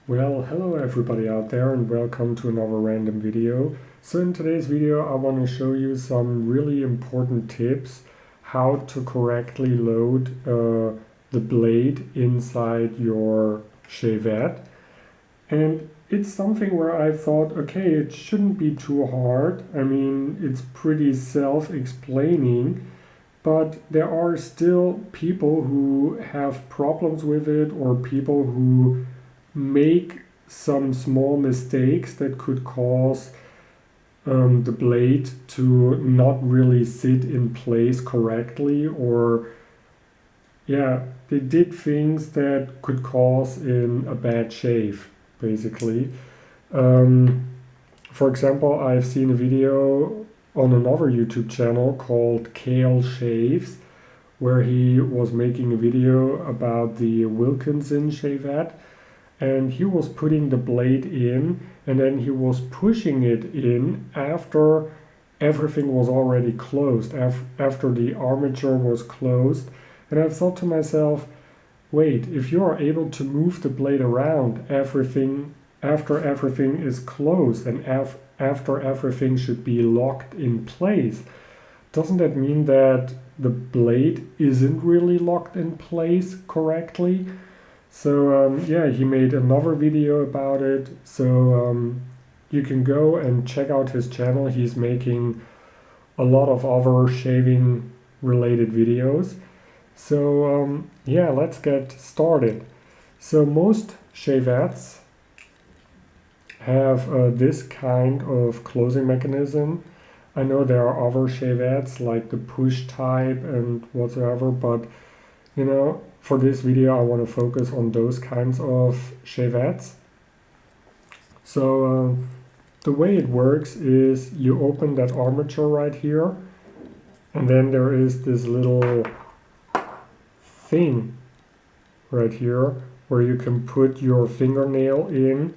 Well, hello everybody out there and welcome to another random video. So in today's video I want to show you some really important tips how to correctly load the blade inside your Shavette. And it's something where I thought, okay, it shouldn't be too hard. I mean, it's pretty self-explaining, but there are still people who have problems with it, or people who make some small mistakes that could cause the blade to not really sit in place correctly, or yeah, they did things that could cause in a bad shave, basically. Um, for example, I've seen a video on another YouTube channel called Kale Shaves, where he was making a video about the Wilkinson Shavette, and he was putting the blade in and then he was pushing it in after everything was already closed, after the armature was closed. And I thought to myself, wait, if you are able to move the blade around after everything is closed and after everything should be locked in place, doesn't that mean that the blade isn't really locked in place correctly? So yeah, he made another video about it. So you can go and check out his channel. He's making a lot of other shaving related videos. So yeah, let's get started. So most Shavettes have this kind of closing mechanism. I know there are other Shavettes like the push type and whatsoever, but you know, for this video I want to focus on those kinds of Shavettes. So the way it works is you open that armature right here, and then there is this little thing right here where you can put your fingernail in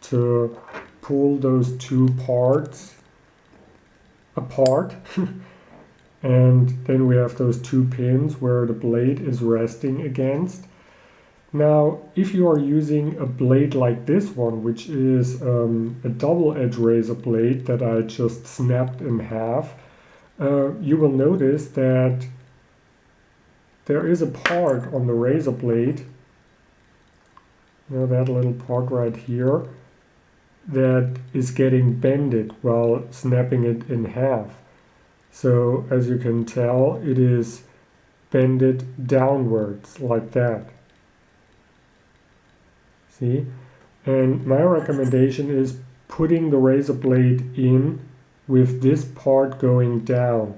to pull those two parts apart. And then we have those two pins where the blade is resting against. Now, if you are using a blade like this one, which is a double-edged razor blade that I just snapped in half, you will notice that there is a part on the razor blade, you know, that little part right here, that is getting bended while snapping it in half. So as you can tell, it is bended downwards like that. See? And my recommendation is putting the razor blade in with this part going down.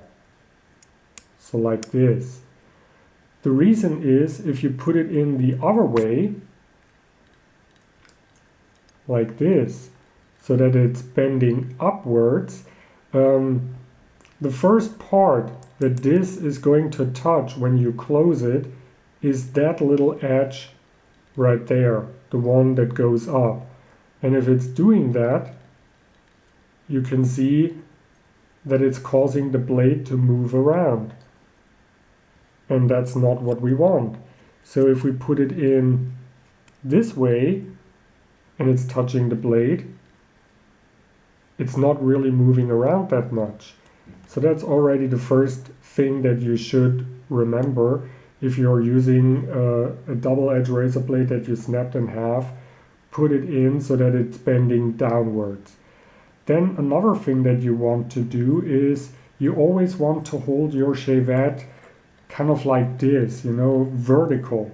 So like this. The reason is if you put it in the other way, like this, so that it's bending upwards, the first part that this is going to touch when you close it is that little edge right there, the one that goes up. And if it's doing that, you can see that it's causing the blade to move around. And that's not what we want. So if we put it in this way and it's touching the blade, it's not really moving around that much. So that's already the first thing that you should remember if you're using a double-edged razor blade that you snapped in half. Put it in so that it's bending downwards. Then another thing that you want to do is you always want to hold your Shavette kind of like this, you know, vertical.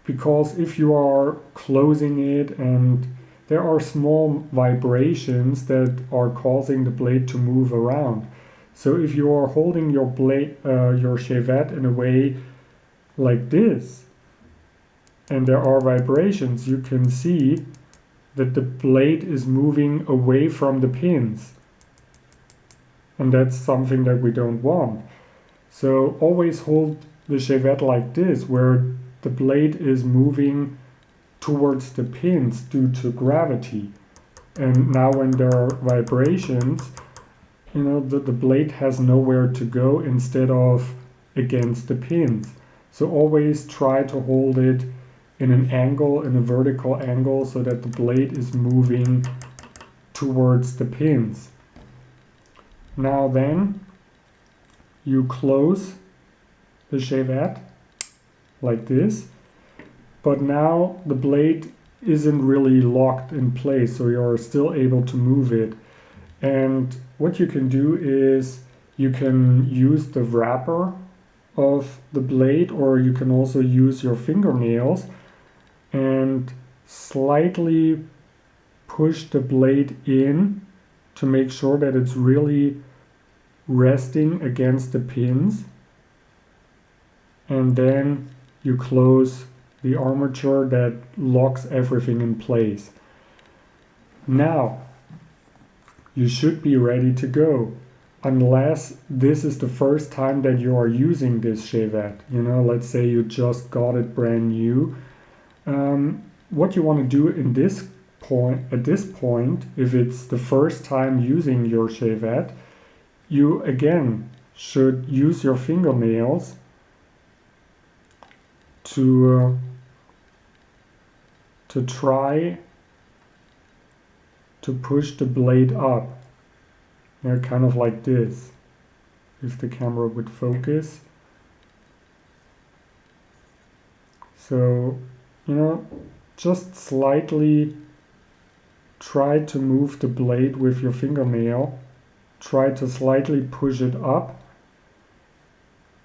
Because if you are closing it and there are small vibrations that are causing the blade to move around. So if you are holding your blade, your Shavette in a way like this, and there are vibrations, you can see that the blade is moving away from the pins. And that's something that we don't want. So always hold the Shavette like this, where the blade is moving towards the pins due to gravity. And now when there are vibrations, you know, the blade has nowhere to go instead of against the pins. So always try to hold it in an angle, in a vertical angle, so that the blade is moving towards the pins. Now then, you close the Shavette like this, but now the blade isn't really locked in place, so you're still able to move it. And what you can do is you can use the wrapper of the blade, or you can also use your fingernails and slightly push the blade in to make sure that it's really resting against the pins, and then you close the armature that locks everything in place. Now you should be ready to go, unless this is the first time that you are using this Shavette. You know, let's say you just got it brand new. What you want to do at this point, if it's the first time using your Shavette, you again should use your fingernails to try to push the blade up. Kind of like this, if the camera would focus. So, just slightly try to move the blade with your fingernail. Try to slightly push it up,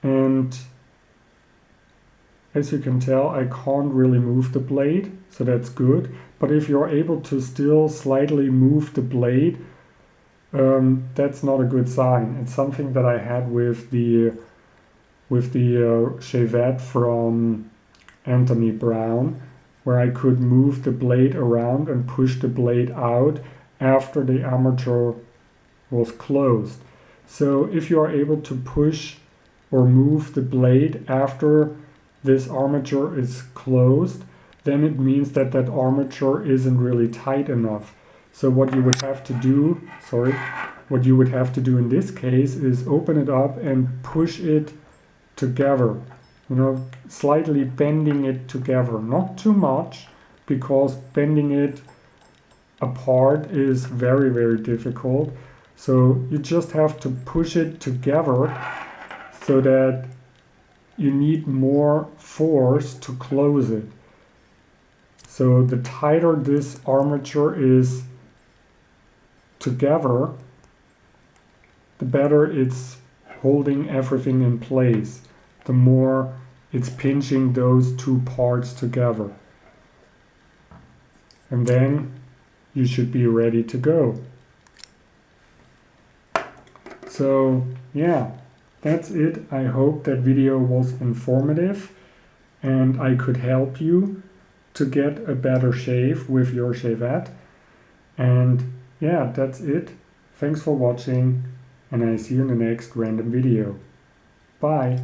and as you can tell, I can't really move the blade, so that's good. But if you're able to still slightly move the blade, that's not a good sign. It's something that I had with the Shavette from Anthony Brown, where I could move the blade around and push the blade out after the armature was closed. So if you are able to push or move the blade after this armature is closed, then it means that that armature isn't really tight enough. So what you would have to do, in this case is open it up and push it together, slightly bending it together, not too much, because bending it apart is very, very difficult. So you just have to push it together so that you need more force to close it. So the tighter this armature is together, the better it's holding everything in place, the more it's pinching those two parts together. And then you should be ready to go. So yeah, that's it. I hope that video was informative and I could help you to get a better shave with your Shavette. And yeah, that's it. Thanks for watching, and I see you in the next random video. Bye.